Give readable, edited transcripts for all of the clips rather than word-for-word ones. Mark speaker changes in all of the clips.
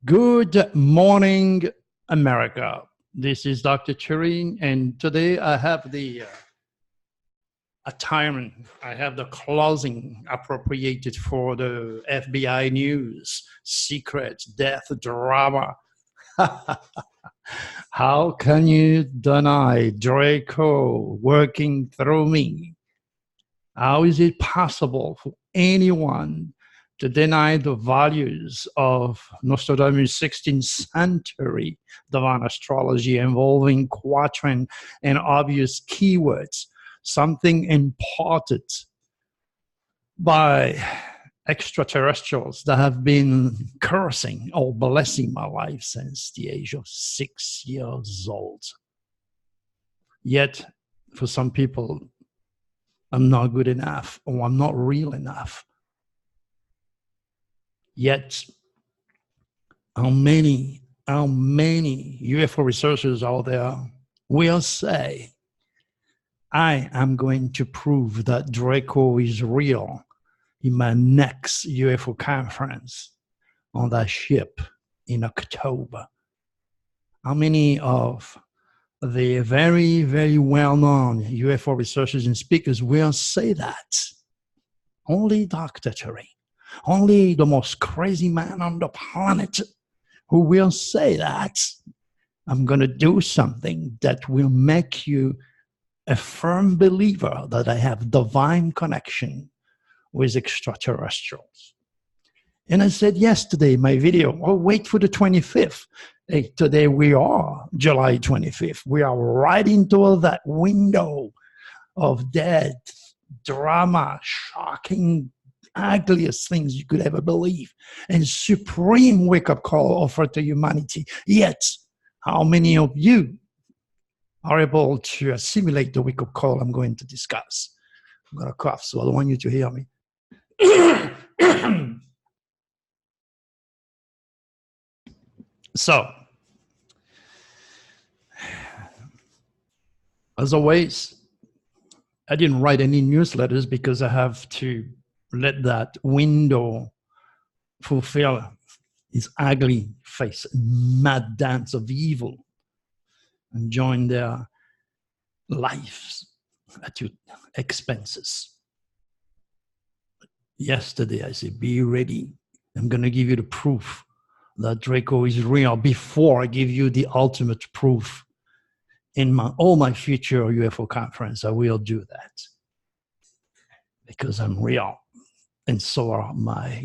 Speaker 1: Good morning, America. This is Dr. Turi, and today I have the attire. I have the clothing appropriated for the FBI news, secret, death, drama. How can you deny Draco working through me? How is it possible for anyone to deny the values of Nostradamus' 16th century divine astrology involving quatrain and obvious keywords, something imparted by extraterrestrials that have been cursing or blessing my life since the age of 6 years old. Yet, for some people, I'm not good enough or I'm not real enough. Yet, how many UFO researchers out there will say, I am going to prove that Draco is real in my next UFO conference on that ship in October? How many of the very, very well-known UFO researchers and speakers will say that? Only Dr. Turi. Only the most crazy man on the planet who will say that. I'm going to do something that will make you a firm believer that I have divine connection with extraterrestrials. And I said yesterday in my video, oh, wait for the 25th. Hey, today we are July 25th. We are right into that window of death, drama, shocking, ugliest things you could ever believe, and supreme wake-up call offered to humanity. Yet, how many of you are able to assimilate the wake-up call I'm going to discuss? I'm going to cough, so I don't want you to hear me. So, as always, I didn't write any newsletters because I have to let that window fulfill his ugly face, mad dance of evil, and join their lives at your expenses. Yesterday, I said, be ready. I'm going to give you the proof that Draco is real before I give you the ultimate proof. In all my future UFO conference, I will do that because I'm real. And so are my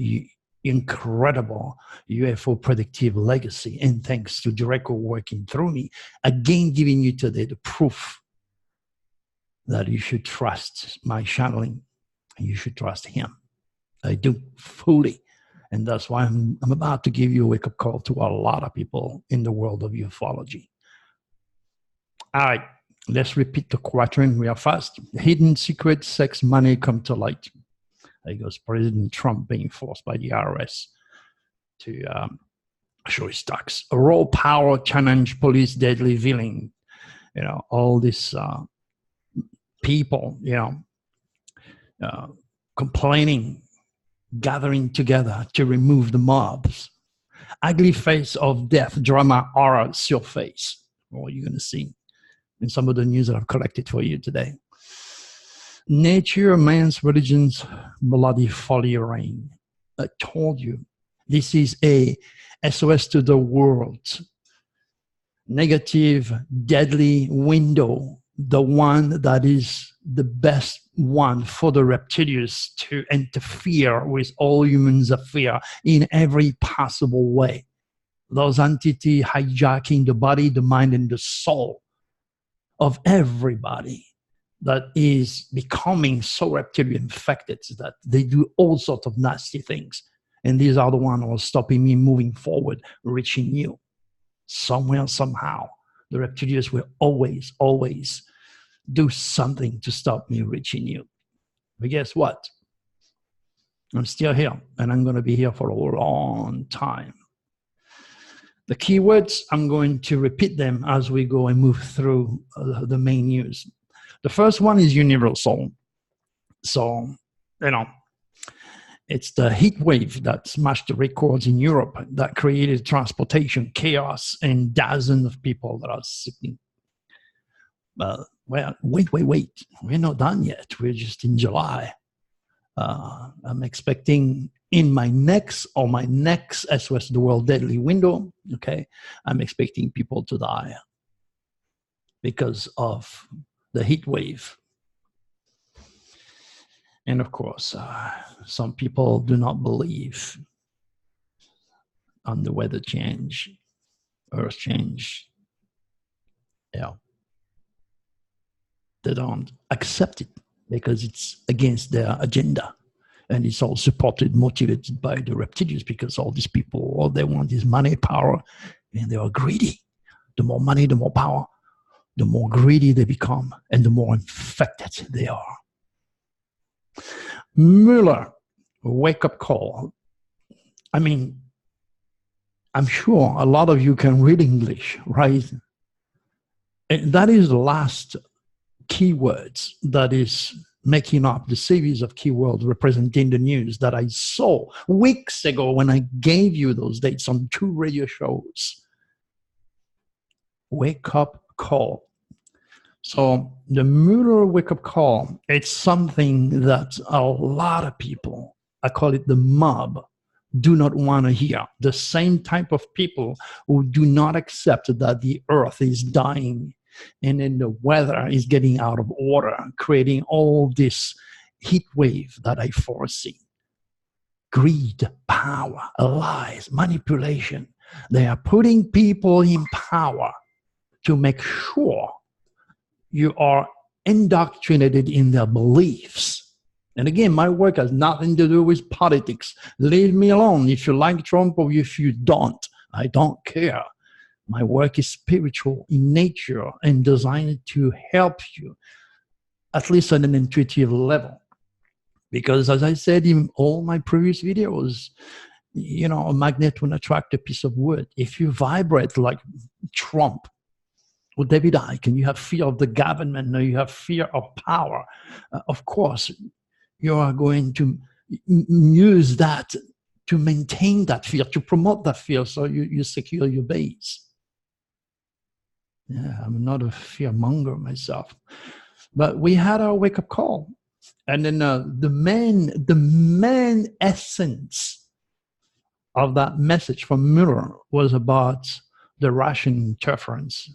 Speaker 1: incredible UFO predictive legacy. And thanks to Draco working through me, again giving you today the proof that you should trust my channeling and you should trust him. I do fully. And that's why I'm about to give you a wake-up call to a lot of people in the world of ufology. All right, let's repeat the quatrain real fast. Hidden secret, sex, money come to light. There goes President Trump being forced by the IRS to show his stocks. A raw power challenge, police deadly villain. You know, all these people, complaining, gathering together to remove the mobs. Ugly face of death, drama, horror, surface. What you're going to see in some of the news that I've collected for you today. Nature, man's religion's bloody folly reign. I told you, this is a SOS to the world. Negative, deadly window, the one that is the best one for the Reptilius to interfere with all humans' affairs in every possible way. Those entities hijacking the body, the mind, and the soul of everybody that is becoming so reptilian infected that they do all sorts of nasty things. And these are the ones who are stopping me moving forward, reaching you. Somewhere, somehow, the Reptilians will always, always do something to stop me reaching you. But guess what? I'm still here, and I'm going to be here for a long time. The keywords, I'm going to repeat them as we go and move through the main news. The first one is universal. So, It's the heat wave that smashed the records in Europe, that created transportation chaos and dozens of people that are sitting. Well, wait. We're not done yet. We're just in July. I'm expecting in my next SOS the World Deadly window, okay, I'm expecting people to die because of the heat wave. And of course, some people do not believe on the weather change, earth change. Yeah. They don't accept it because it's against their agenda. And it's all supported, motivated by the Reptilius, because all these people, all they want is money, power, and they are greedy. The more money, the more power, the more greedy they become, and the more infected they are. Mueller, wake-up call. I mean, I'm sure a lot of you can read English, right? And that is the last keywords that is making up the series of keywords representing the news that I saw weeks ago when I gave you those dates on 2 radio shows. Wake-up call. So the Mueller wake-up call, it's something that a lot of people, I call it the mob, do not want to hear. The same type of people who do not accept that the earth is dying and then the weather is getting out of order, creating all this heat wave that I foresee. Greed, power, lies, manipulation. They are putting people in power to make sure you are indoctrinated in their beliefs. And again, my work has nothing to do with politics. Leave me alone if you like Trump or if you don't. I don't care. My work is spiritual in nature and designed to help you, at least on an intuitive level. Because as I said in all my previous videos, you know, a magnet will attract a piece of wood. If you vibrate like Trump, or David Icke, and you have fear of the government, or you have fear of power, of course, you are going to use that to maintain that fear, to promote that fear, so you secure your base. Yeah, I'm not a fear monger myself. But we had our wake-up call. And then the main essence of that message from Mueller was about the Russian interference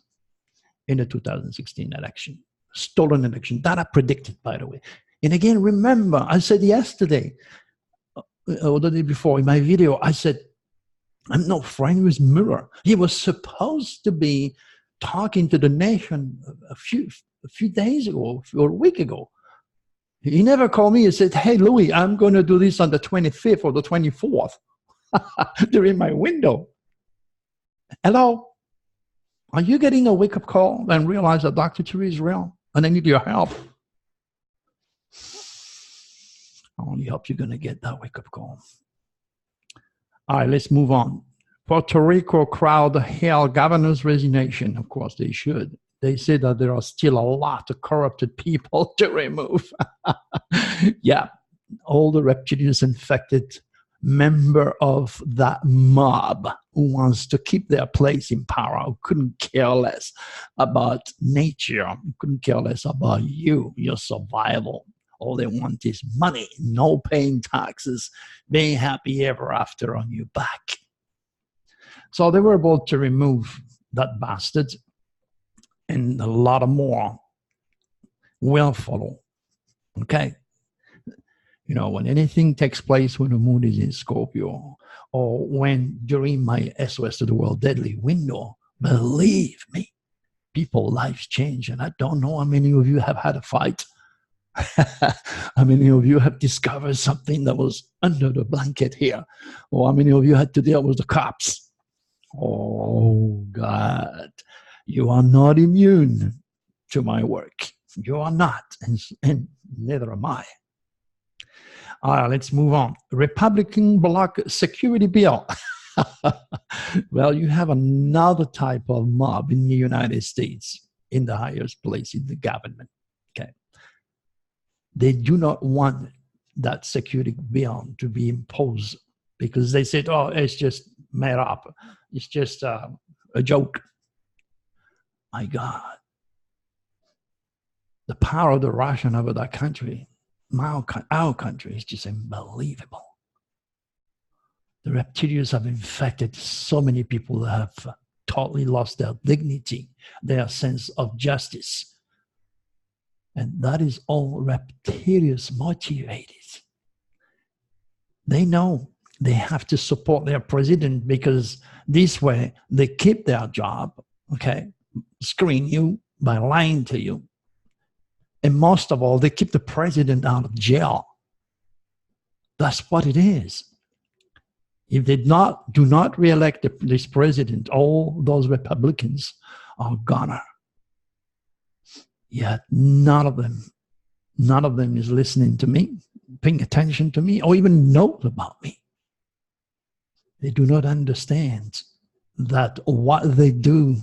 Speaker 1: in the 2016 election, stolen election, that I predicted, by the way. And again, remember, I said yesterday, or the day before in my video, I said, I'm not friends with Mueller. He was supposed to be talking to the nation a few days ago, or a week ago. He never called me and said, hey, Louis, I'm going to do this on the 25th or the 24th during my window. Hello? Are you getting a wake-up call and realize that Dr. Turi is real and I need your help? I only hope you're going to get that wake-up call. All right, let's move on. Puerto Rico crowd hailed governor's resignation. Of course, they should. They say that there are still a lot of corrupted people to remove. Yeah, all the Reptilius infected member of that mob who wants to keep their place in power, who couldn't care less about nature, who couldn't care less about you, your survival. All they want is money, no paying taxes, being happy ever after on your back. So they were able to remove that bastard, and a lot of more will follow. Okay? You know, when anything takes place when the moon is in Scorpio, or when during my SOS to the World Deadly window, believe me, people's lives change. And I don't know how many of you have had a fight. How many of you have discovered something that was under the blanket here? Or how many of you had to deal with the cops? Oh, God. You are not immune to my work. You are not, and neither am I. All right, let's move on. Republican bloc security bill. Well, you have another type of mob in the United States, in the highest place in the government. Okay. They do not want that security bill to be imposed because they said, oh, it's just made up. It's just a joke. My God. The power of the Russian over that country, our country, is just unbelievable. The reptilians have infected so many people that have totally lost their dignity, their sense of justice. And that is all reptilians motivated. They know they have to support their president because this way they keep their job, okay, screen you by lying to you. And most of all, they keep the president out of jail. That's what it is. If they do not re-elect this president, all those Republicans are gone. Yet none of them is listening to me, paying attention to me, or even knows about me. They do not understand that what they do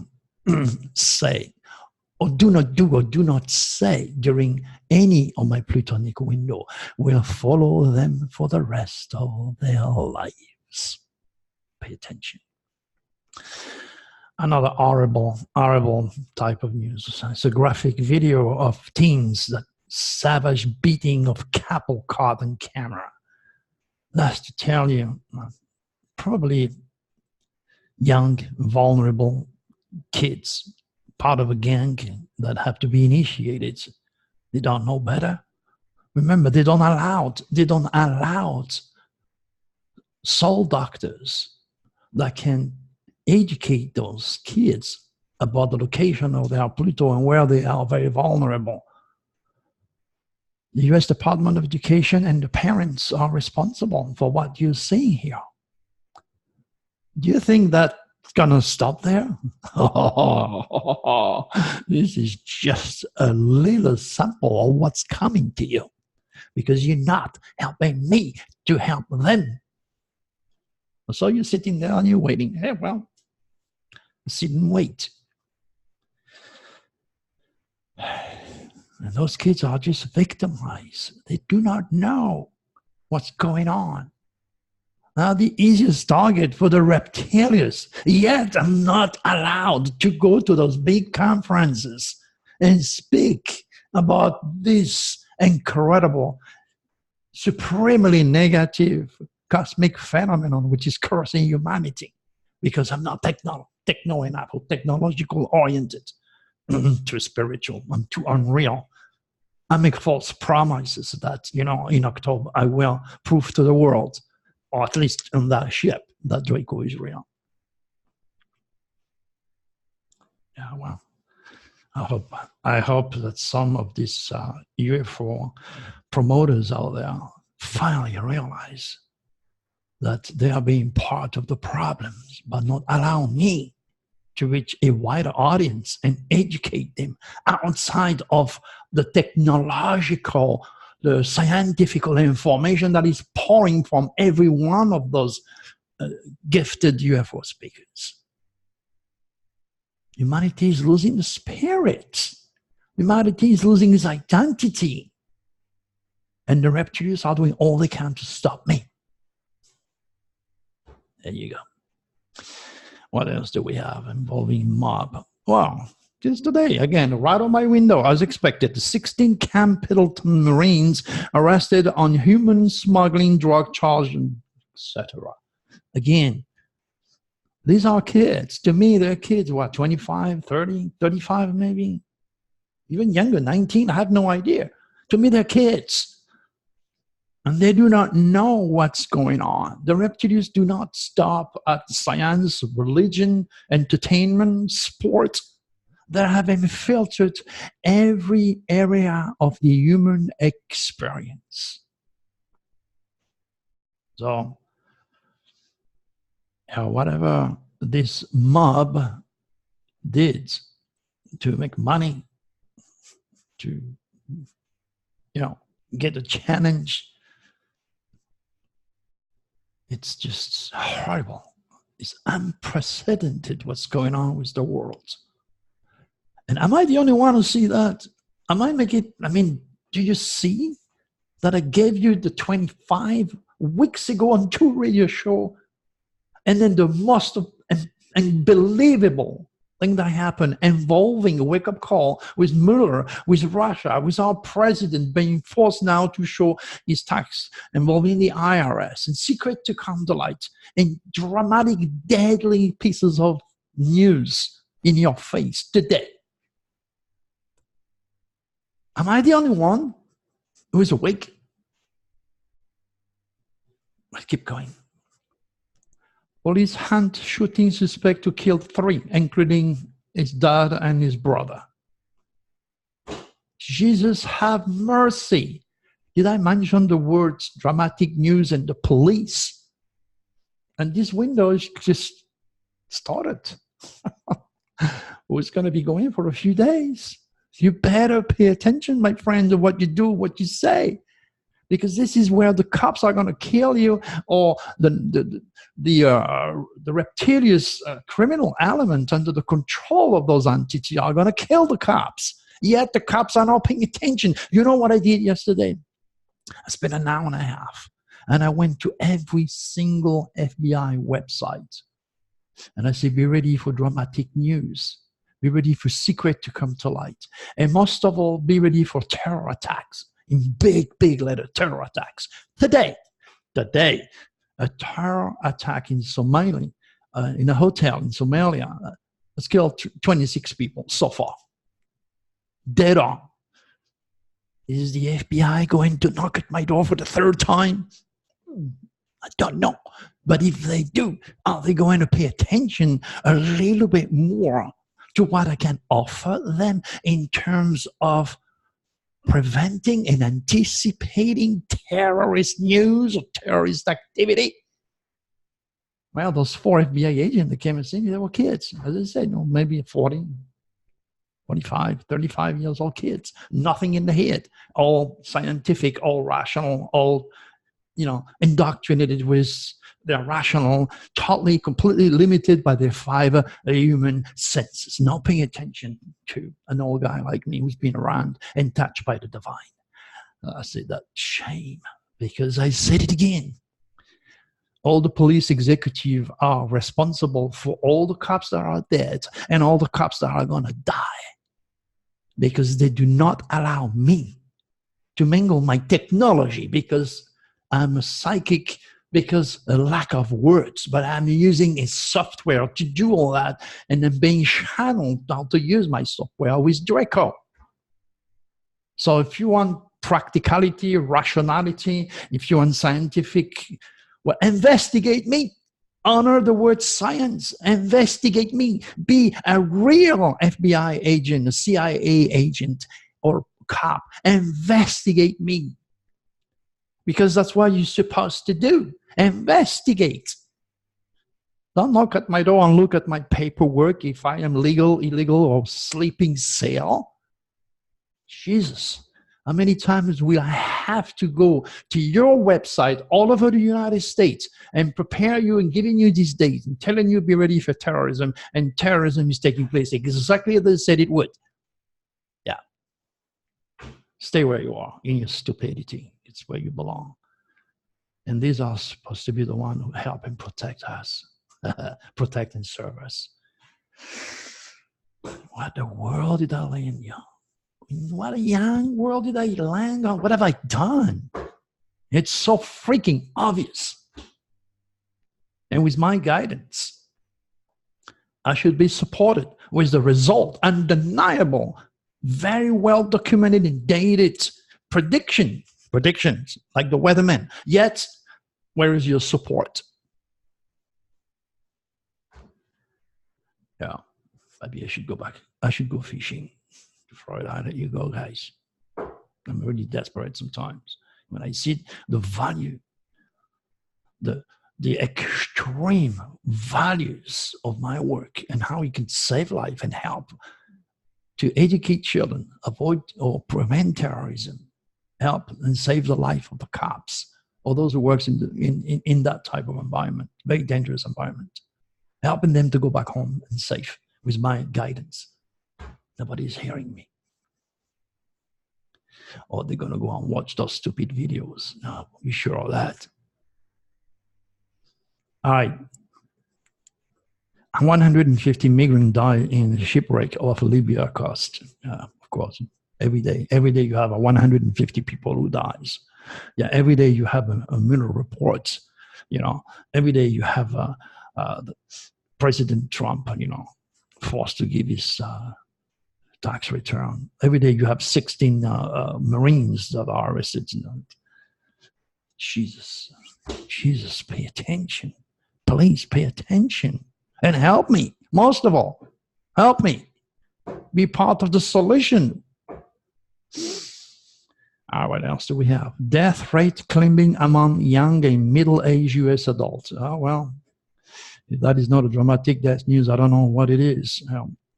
Speaker 1: say, or do not do, or do not say during any of my Plutonic window will follow them for the rest of their lives. Pay attention. Another horrible type of news. It's a graphic video of teens, that savage beating of cattle caught on camera. That's to tell you, probably young, vulnerable kids, part of a gang that have to be initiated. They don't know better. Remember, they don't allow soul doctors that can educate those kids about the location of their Pluto and where they are very vulnerable. The U.S. Department of Education and the parents are responsible for what you see here. Do you think that's going to stop there? This is just a little sample of what's coming to you because you're not helping me to help them. So you're sitting there and you're waiting. Hey, well, sit and wait. And those kids are just victimized. They do not know what's going on. Now, the easiest target for the reptilians, yet I'm not allowed to go to those big conferences and speak about this incredible, supremely negative cosmic phenomenon which is cursing humanity, because I'm not techno enough or technological oriented. Too spiritual, I'm too unreal. I make false promises that, in October I will prove to the world, or at least on that ship, that Draco is real. Yeah, well, I hope that some of these UFO promoters out there finally realize that they are being part of the problems, but not allow me to reach a wider audience and educate them outside of the technological, the scientific information that is pouring from every one of those gifted UFO speakers. Humanity is losing the spirit. Humanity is losing its identity. And the reptilians are doing all they can to stop me. There you go. What else do we have involving mob? Well, just today, again, right on my window, as expected, 16 Camp Pendleton Marines arrested on human smuggling, drug charges, etc. Again, these are kids. To me, they're kids, what, 25, 30, 35 maybe? Even younger, 19, I have no idea. To me, they're kids. And they do not know what's going on. The reptilians do not stop at science, religion, entertainment, sport. They have infiltrated every area of the human experience. So, whatever this mob did to make money, to, get a challenge, it's just horrible. It's unprecedented what's going on with the world. And am I the only one who see that? Do you see that I gave you the 25 weeks ago on two radio show. And then the most unbelievable thing that happened involving a wake-up call with Mueller, with Russia, with our president being forced now to show his tax involving the IRS and secret to come to light and dramatic, deadly pieces of news in your face today. Am I the only one who is awake? Let's keep going. Police hunt shooting suspect who killed 3, including his dad and his brother. Jesus have mercy. Did I mention the words dramatic news and the police? And this window is just started. It's going to be going for a few days. You better pay attention, my friend, to what you do, what you say. Because this is where the cops are going to kill you, or the Reptilius criminal element under the control of those entities are going to kill the cops. Yet the cops are not paying attention. You know what I did yesterday? I spent an hour and a half, and I went to every single FBI website. And I said, be ready for dramatic news. Be ready for secret to come to light. And most of all, be ready for terror attacks. In big, big letter, terror attacks. Today, a terror attack in Somalia, in a hotel in Somalia, has killed 26 people so far. Dead on. Is the FBI going to knock at my door for the 3rd time? I don't know. But if they do, are they going to pay attention a little bit more to what I can offer them in terms of preventing and anticipating terrorist news or terrorist activity? Well, those 4 FBI agents that came and seen me, they were kids. As I said, maybe 40, 45, 35 years old kids. Nothing in the head. All scientific, all rational, all, indoctrinated with their rational, totally, completely limited by their 5 human senses. Not paying attention to an old guy like me who's been around and touched by the divine. I say that shame, because I said it again. All the police executives are responsible for all the cops that are dead and all the cops that are going to die, because they do not allow me to mingle my technology, because I'm a psychic, because a lack of words, but I'm using a software to do all that, and then being channeled how to use my software with Draco. So if you want practicality, rationality, if you want scientific, well, investigate me. Honor the word science. Investigate me. Be a real FBI agent, a CIA agent, or cop. Investigate me. Because that's what you're supposed to do. Investigate. Don't knock at my door and look at my paperwork if I am legal, illegal, or sleeping cell. Jesus. How many times will I have to go to your website all over the United States and prepare you and giving you these dates and telling you be ready for terrorism, and terrorism is taking place exactly as they said it would? Yeah. Stay where you are in your stupidity. It's where you belong. And these are supposed to be the ones who help and protect us, protect and serve us. What the world did I land you? What a young world did I land on? What have I done? It's so freaking obvious. And with my guidance, I should be supported with the result, undeniable, very well documented and dated predictions like the weatherman. Yet, where is your support? Yeah, maybe I should go back. I should go fishing. Throw it out. There you go, guys. I'm really desperate sometimes when I see the value, the extreme values of my work and how it can save life and help to educate children, avoid or prevent terrorism, help and save the life of the cops or those who works in that type of environment, very dangerous environment, helping them to go back home and safe with my guidance. Nobody is hearing me. or they're going to go and watch those stupid videos. No, you sure of that? All right. 150 migrants died in the shipwreck off Libya coast. Of course, every day you have 150 people who dies. Yeah, every day you have a Mueller report. You know, every day you have President Trump, you know, forced to give his tax return. Every day you have 16 Marines that are arrested. You know. Jesus, pay attention. Please pay attention and help me. Most of all, help me be part of the solution. What else do we have? Death rate climbing among young and middle-aged U.S. adults. Well, if that is not a dramatic death news, I don't know what it is.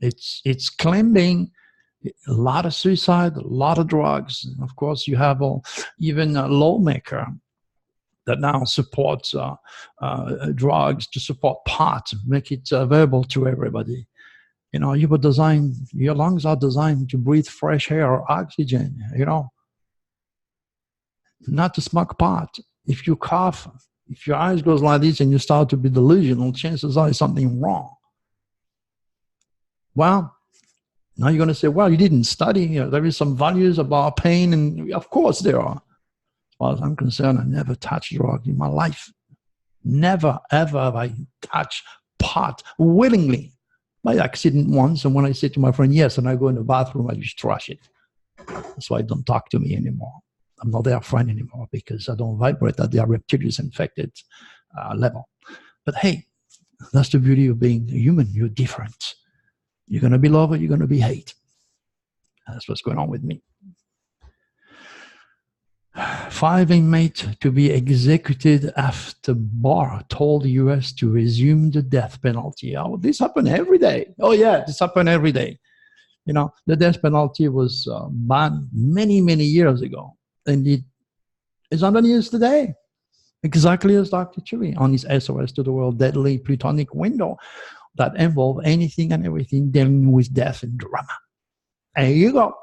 Speaker 1: It's climbing. A lot of suicide, a lot of drugs. Of course, you have even a lawmaker that now supports drugs to support pot, make it available to everybody. You know, your lungs are designed to breathe fresh air or oxygen, you know, not to smoke pot. If you cough, if your eyes goes like this and you start to be delusional, chances are something wrong. Well, now you're going to say, well, you didn't study. You know, there is some values about pain, and of course there are. As far as I'm concerned, I never touched drugs in my life. Never, ever have I touched pot willingly. By accident once, and when I say to my friend, yes, and I go in the bathroom, I just trash it. That's why I don't talk to me anymore. I'm not their friend anymore because I don't vibrate at their Reptilius infected level. But hey, that's the beauty of being human. You're different. You're going to be loved or you're going to be hate. That's what's going on with me. 5 inmates to be executed after bar told the U.S. to resume the death penalty. Oh, this happens every day. Oh, yeah, this happens every day. You know, the death penalty was banned many, many years ago. And it is under use today. Exactly as Dr. Turi on his SOS to the World Deadly Plutonic Window that involve anything and everything dealing with death and drama. There you go.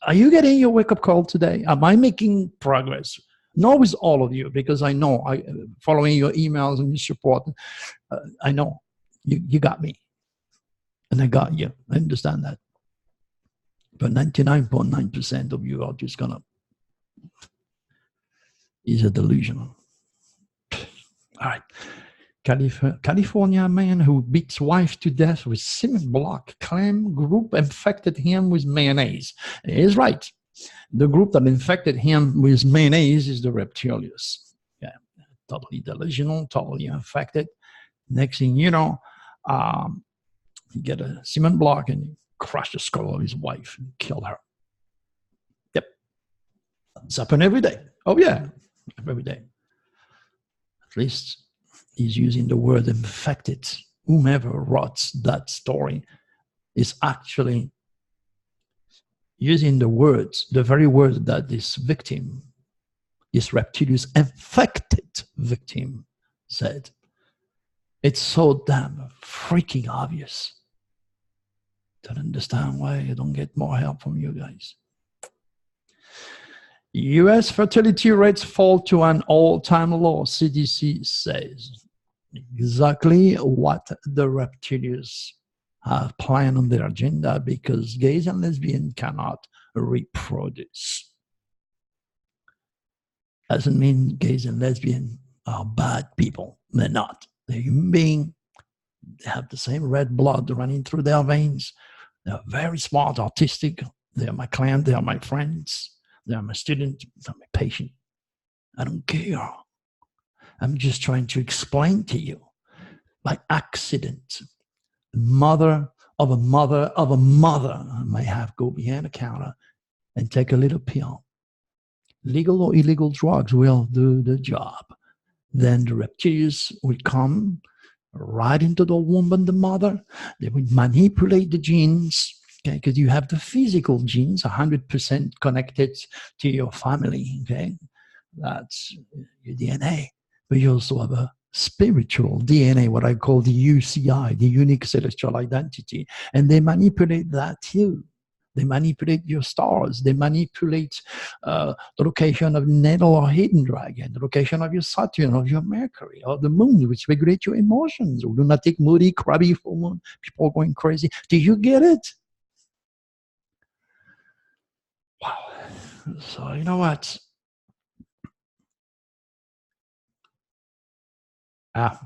Speaker 1: Are you getting your wake-up call today? Am I making progress? Not with all of you, because I know, following your emails and your support, I know you got me. And I got you. I understand that. But 99.9% of you are just going to, is a delusion. All right. California man who beats wife to death with cement block claim group infected him with mayonnaise. He is right. The group that infected him with mayonnaise is the Reptilius. Yeah, totally delusional, totally infected. Next thing you know, he get a cement block and he crushed the skull of his wife and killed her. Yep. It's happened every day. Oh yeah, every day. At least he's using the word infected. Whomever wrote that story is actually using the words, the very word that this victim, this Reptilius infected victim said. It's so damn freaking obvious. Don't understand why I don't get more help from you guys. U.S. fertility rates fall to an all-time low, CDC says. Exactly what the Reptilians have planned on their agenda, because gays and lesbians cannot reproduce. Doesn't mean gays and lesbians are bad people. They're not. They're human beings. They have the same red blood running through their veins. They're very smart, artistic. They're my client. They are my friends. They are my student. They're my patient. I don't care. I'm just trying to explain to you, by accident, the mother of a mother of a mother may have go behind a counter and take a little pill. Legal or illegal drugs will do the job. Then the Reptilians will come right into the womb of the mother. They will manipulate the genes, okay, because you have the physical genes 100% connected to your family, okay? That's your DNA. But you also have a spiritual DNA, what I call the UCI, the unique celestial identity. And they manipulate that too. They manipulate your stars. They manipulate the location of Nettle or Hidden Dragon, the location of your Saturn, of your Mercury, or the moon, which regulate your emotions. Lunatic, moody, crabby, full moon, people going crazy. Do you get it? Wow. So you know what?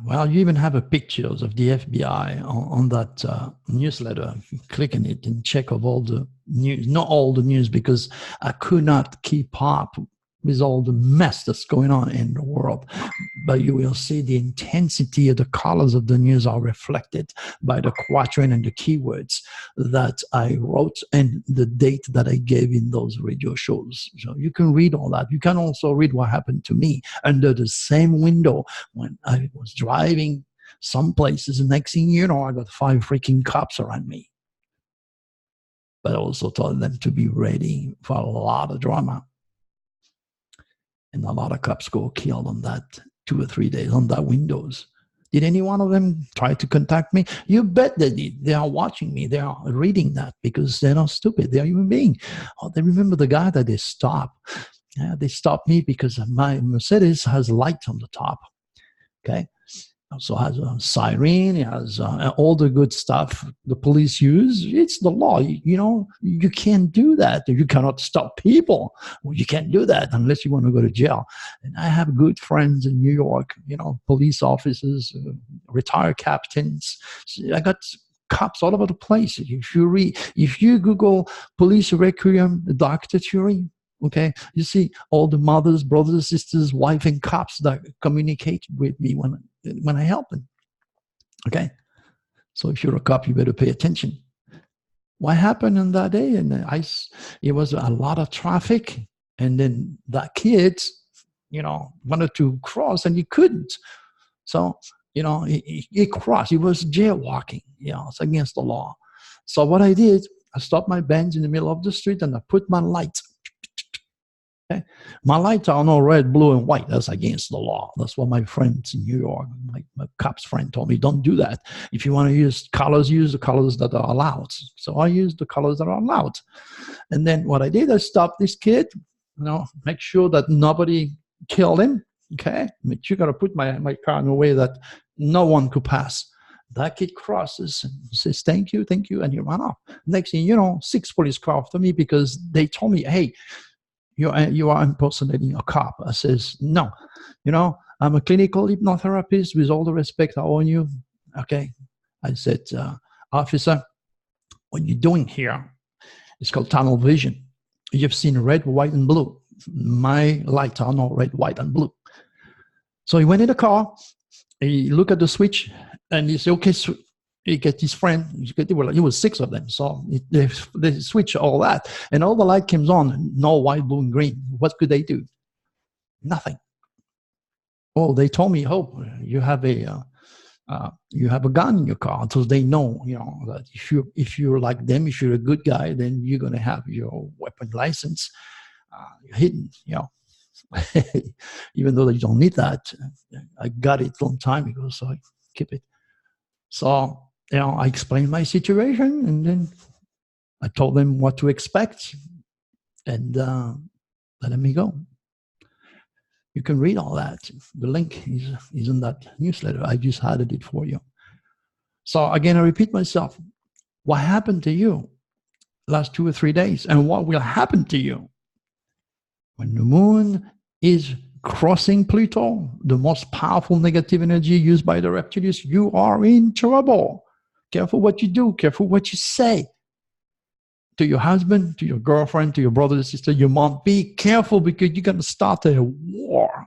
Speaker 1: Well, you even have a pictures of the FBI on that newsletter. You click on it and check of all the news. Not all the news, because I could not keep up with all the mess that's going on in the world. But you will see the intensity of the colors of the news are reflected by the quatrain and the keywords that I wrote and the date that I gave in those radio shows. So you can read all that. You can also read what happened to me under the same window when I was driving some places. The next thing you know, I got 5 freaking cops around me. But I also told them to be ready for a lot of drama. And a lot of cops go killed on that 2 or 3 days on that windows. Did any one of them try to contact me? You bet they did. They are watching me. They are reading that because they're not stupid. They are human beings. Oh, they remember the guy that they stopped. Yeah, they stopped me because my Mercedes has light on the top. Okay. Also has a siren, it has all the good stuff the police use. It's the law. You know, you can't do that. You cannot stop people. Well, you can't do that unless you want to go to jail. And I have good friends in New York, you know, police officers, retired captains. I got cops all over the place. If you Google police requiem, Dr. Turi, okay, you see all the mothers, brothers, sisters, wife, and cops that communicate with me when I help them. Okay, so if you're a cop, you better pay attention. What happened on that day? And it was a lot of traffic, and then that kid, you know, wanted to cross and he couldn't. So, you know, he crossed. He was jaywalking. You know, it's against the law. So what I did, I stopped my Benz in the middle of the street and I put my lights. Okay. My lights are not red, blue, and white. That's against the law. That's what my friends in New York, my cops friend told me, don't do that. If you want to use colors, use the colors that are allowed. So I used the colors that are allowed. And then what I did, I stopped this kid, you know, make sure that nobody killed him. Okay. Make sure I gotta put my car in a way that no one could pass. That kid crosses and says, thank you. And he ran off. Next thing you know, 6 police cars after me because they told me, hey, you are impersonating a cop. I says, no, you know, I'm a clinical hypnotherapist. With all the respect I owe you. Okay. I said, officer, what you're doing here is called tunnel vision. You've seen red, white, and blue. My lights are not red, white, and blue. So he went in the car, he looked at the switch, and he said, okay, he get his friend, it was 6 of them. So they switch all that. And all the light comes on, no white, blue, and green. What could they do? Nothing. Oh, they told me, oh, you have a gun in your car. So they know, you know, that if you're like them, if you're a good guy, then you're going to have your weapon license hidden, you know. Even though you don't need that. I got it a long time ago, so I keep it. So, you know, I explained my situation, and then I told them what to expect, and let me go. You can read all that. The link is in that newsletter. I just added it for you. So again, I repeat myself. What happened to you last 2 or 3 days, and what will happen to you when the moon is crossing Pluto, the most powerful negative energy used by the Reptilius? You are in trouble. Careful what you do. Careful what you say to your husband, to your girlfriend, to your brother, sister, your mom. Be careful because you're going to start a war.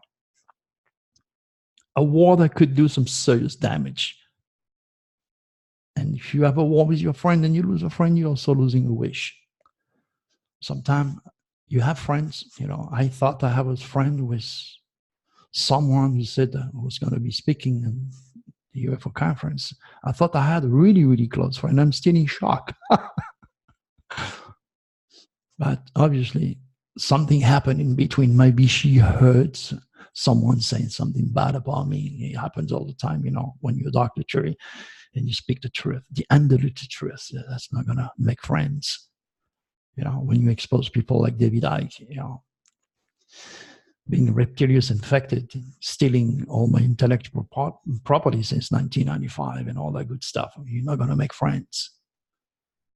Speaker 1: A war that could do some serious damage. And if you have a war with your friend and you lose a friend, you're also losing a wish. Sometimes you have friends, you know. I thought I have a friend with someone who said I was going to be speaking in the UFO conference. I thought I had a really, really close friend. I'm still in shock. But obviously, something happened in between. Maybe she heard someone saying something bad about me. It happens all the time, you know, when you're Dr. Turi and you speak the truth, the undiluted truth. That's not going to make friends. You know, when you expose people like David Icke, you know, being Reptilius infected, stealing all my intellectual property since 1995 and all that good stuff, you're not going to make friends.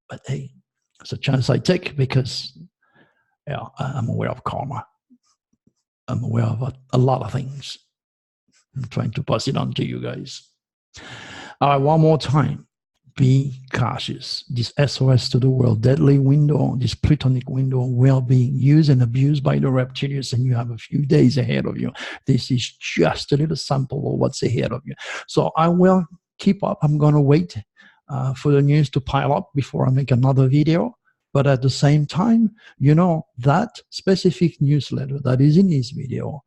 Speaker 1: But hey, it's a chance I take because I'm aware of karma. I'm aware of a lot of things. I'm trying to pass it on to you guys. All right, one more time. Be cautious. This SOS to the world, deadly window, this plutonic window will be used and abused by the Reptilius, and you have a few days ahead of you. This is just a little sample of what's ahead of you. So I will keep up. I'm going to wait for the news to pile up before I make another video. But at the same time, you know, that specific newsletter that is in this video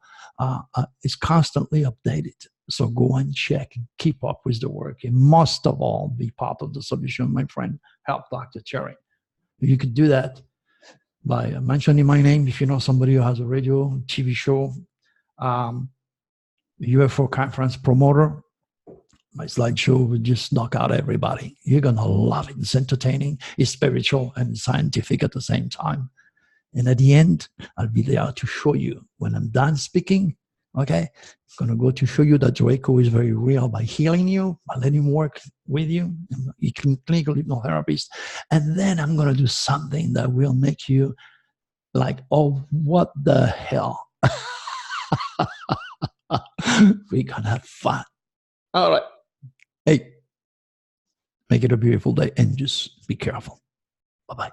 Speaker 1: is constantly updated. So go and check and keep up with the work. And most of all, be part of the solution, my friend. Help Dr. Turi. You could do that by mentioning my name if you know somebody who has a radio, TV show, UFO conference promoter. My slideshow will just knock out everybody. You're going to love it. It's entertaining, it's spiritual, and scientific at the same time. And at the end, I'll be there to show you when I'm done speaking. Okay, I'm going to go to show you that Draco is very real by healing you, by letting him work with you, clinical hypnotherapist. And then I'm going to do something that will make you like, oh, what the hell? We're going to have fun. All right. Hey, make it a beautiful day and just be careful. Bye-bye.